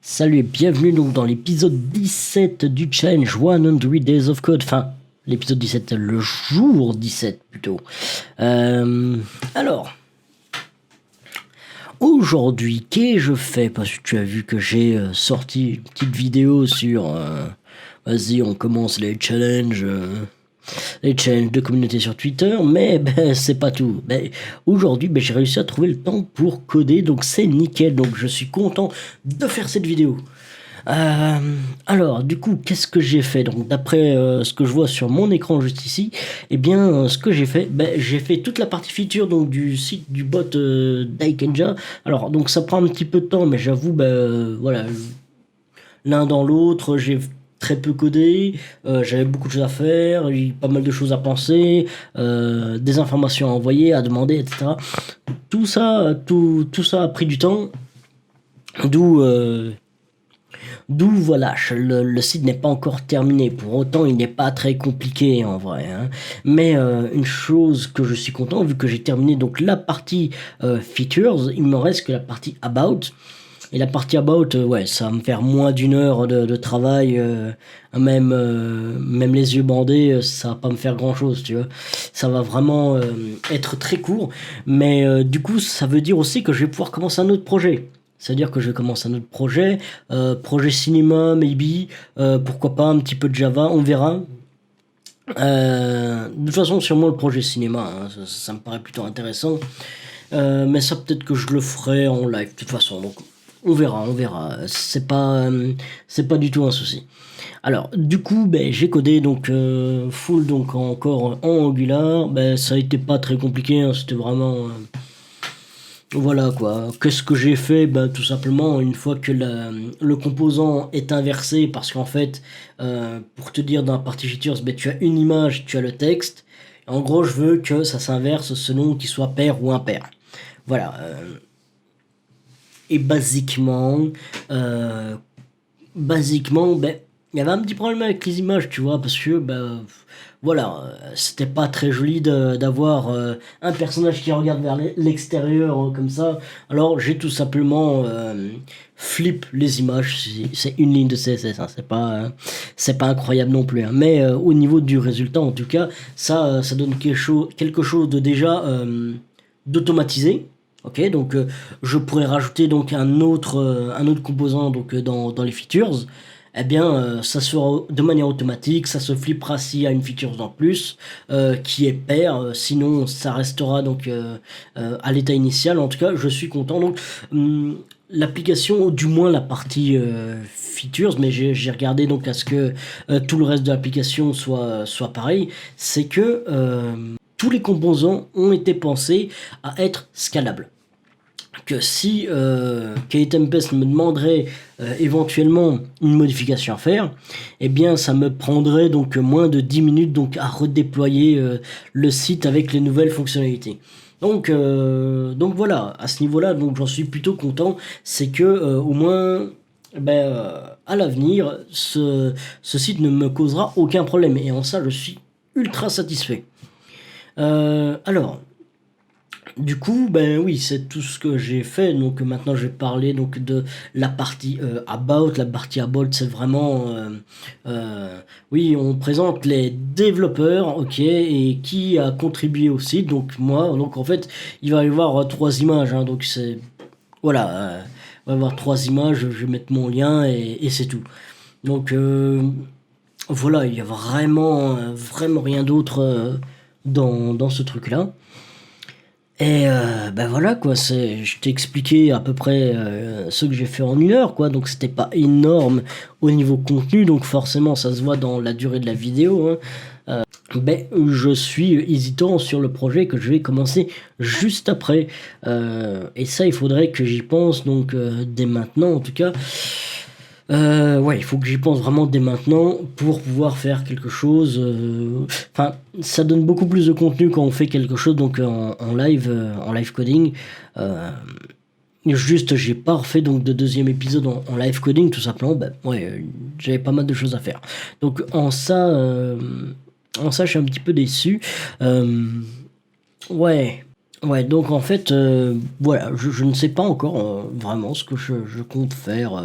Salut et bienvenue donc dans l'épisode 17 du challenge 100 Days of Code. Enfin, l'épisode 17, le jour 17 plutôt. Alors, aujourd'hui, qu'ai-je fait? Parce que tu as vu que j'ai sorti une petite vidéo sur... vas-y, on commence les challenges de communauté sur Twitter, mais ben, c'est pas tout. Ben, aujourd'hui, ben, j'ai réussi à trouver le temps pour coder, donc c'est nickel. Donc je suis content de faire cette vidéo. Alors, du coup, qu'est-ce que j'ai fait? Donc, d'après ce que je vois sur mon écran juste ici, eh bien, ce que j'ai fait, ben, j'ai fait toute la partie feature donc du site du bot Daikenja. Alors, donc ça prend un petit peu de temps, mais j'avoue, ben, voilà, l'un dans l'autre, j'ai très peu codé, j'avais beaucoup de choses à faire, j'ai eu pas mal de choses à penser, des informations à envoyer, à demander, etc. Tout ça a pris du temps, d'où voilà, le site n'est pas encore terminé. Pour autant, il n'est pas très compliqué en vrai, hein. Mais une chose que je suis content, vu que j'ai terminé donc la partie features, il me reste que la partie about. Et la partie about, ouais, ça va me faire moins d'une heure de travail, même les yeux bandés, ça va pas me faire grand chose, tu vois. Ça va vraiment être très court, mais du coup, ça veut dire aussi que je vais pouvoir commencer un autre projet. C'est-à-dire que je commence un autre projet, projet cinéma, maybe, pourquoi pas un petit peu de Java, on verra. De toute façon, sûrement le projet cinéma, hein, ça me paraît plutôt intéressant. Mais ça, peut-être que je le ferai en live, de toute façon. Donc, on verra, on verra. C'est pas du tout un souci. Alors, du coup, ben, j'ai codé donc full, donc encore en Angular. Ben, ça a été pas très compliqué, hein, c'était vraiment. Voilà quoi. Qu'est-ce que j'ai fait? Ben, tout simplement, une fois que le composant est inversé, parce qu'en fait, pour te dire dans la partie features, ben, tu as une image, tu as le texte. En gros, je veux que ça s'inverse selon qu'il soit pair ou impair. Voilà. Et euh, basiquement, ben, il y avait un petit problème avec les images, tu vois, parce que, ben, voilà, c'était pas très joli d'avoir un personnage qui regarde vers l'extérieur comme ça. Alors, j'ai tout simplement flip les images. C'est une ligne de CSS, hein, c'est pas incroyable non plus, hein. Mais au niveau du résultat, en tout cas, ça donne quelque chose de déjà d'automatisé. Ok, donc je pourrais rajouter donc un autre composant donc dans les features. Eh bien, ça se fera de manière automatique, ça se flippera s'il y a une feature en plus qui est pair, sinon ça restera donc à l'état initial. En tout cas, je suis content. Donc, l'application, ou du moins la partie features, mais j'ai regardé donc à ce que tout le reste de l'application soit pareil, c'est que tous les composants ont été pensés à être scalables. Que si KTempest me demanderait éventuellement une modification à faire, eh bien ça me prendrait donc moins de 10 minutes donc à redéployer le site avec les nouvelles fonctionnalités. Donc voilà, à ce niveau-là, donc j'en suis plutôt content, c'est que au moins ben, à l'avenir, ce site ne me causera aucun problème. Et en ça, je suis ultra satisfait. Alors, du coup, ben oui, c'est tout ce que j'ai fait. Donc maintenant, je vais parler donc de la partie about. La partie about, c'est vraiment, oui, on présente les développeurs, ok, et qui a contribué au site. Donc moi, donc en fait, il va y avoir trois images, hein, donc c'est, voilà, il va y avoir trois images. Je vais mettre mon lien et c'est tout. Donc voilà, il y a vraiment, vraiment rien d'autre dans ce truc-là. Et ben voilà quoi, je t'ai expliqué à peu près ce que j'ai fait en une heure quoi, donc c'était pas énorme au niveau contenu, donc forcément ça se voit dans la durée de la vidéo, hein. Ben je suis hésitant sur le projet que je vais commencer juste après. Et ça il faudrait que j'y pense donc dès maintenant en tout cas. Ouais, il faut que j'y pense vraiment dès maintenant pour pouvoir faire quelque chose. Enfin, ça donne beaucoup plus de contenu quand on fait quelque chose donc en live coding. Euh, Juste, j'ai pas refait donc de deuxième épisode en live coding tout simplement. Ben ouais, j'avais pas mal de choses à faire. Donc en ça, je suis un petit peu déçu. Ouais. Ouais, donc en fait, voilà, je ne sais pas encore, vraiment ce que je compte faire,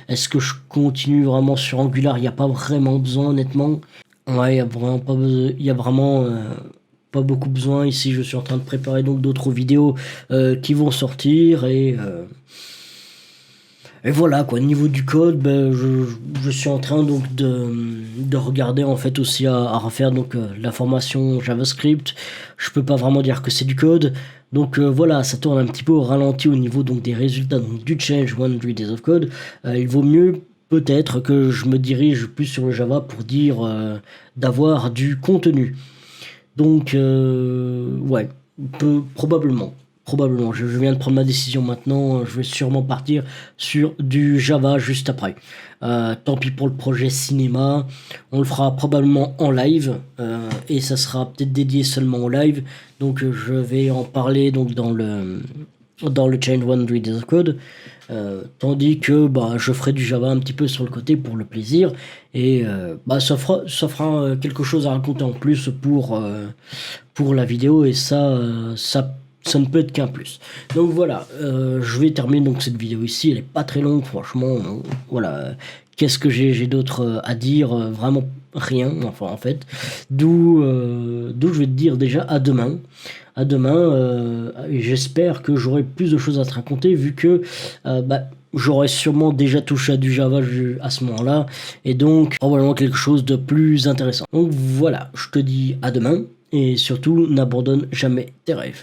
est-ce que je continue vraiment sur Angular? Il y a pas vraiment besoin honnêtement. Ouais, il y a vraiment, pas beaucoup besoin ici. Je suis en train de préparer donc d'autres vidéos, qui vont sortir et voilà quoi. Au niveau du code, je suis en train donc de regarder en fait aussi à refaire donc la formation JavaScript. Je peux pas vraiment dire que c'est du code. Donc voilà, ça tourne un petit peu au ralenti au niveau donc des résultats donc, du Change 100 Days of Code. Il vaut mieux peut-être que je me dirige plus sur le Java pour dire d'avoir du contenu. Donc, ouais, probablement. Probablement. Je viens de prendre ma décision maintenant. Je vais sûrement partir sur du Java juste après. Tant pis pour le projet cinéma. On le fera probablement en live. Et ça sera peut-être dédié seulement au live. Donc, je vais en parler donc, dans le Change One Days of Code. Tandis que bah, je ferai du Java un petit peu sur le côté pour le plaisir. Et bah, ça fera quelque chose à raconter en plus pour la vidéo. Et ça ne peut être qu'un plus. Donc voilà, je vais terminer donc cette vidéo ici. Elle est pas très longue, franchement. Voilà, qu'est-ce que j'ai d'autre à dire? Vraiment rien, enfin en fait. D'où je vais te dire déjà à demain. À demain, et j'espère que j'aurai plus de choses à te raconter vu que bah, j'aurais sûrement déjà touché à du Java à ce moment-là et donc probablement quelque chose de plus intéressant. Donc voilà, je te dis à demain et surtout n'abandonne jamais tes rêves.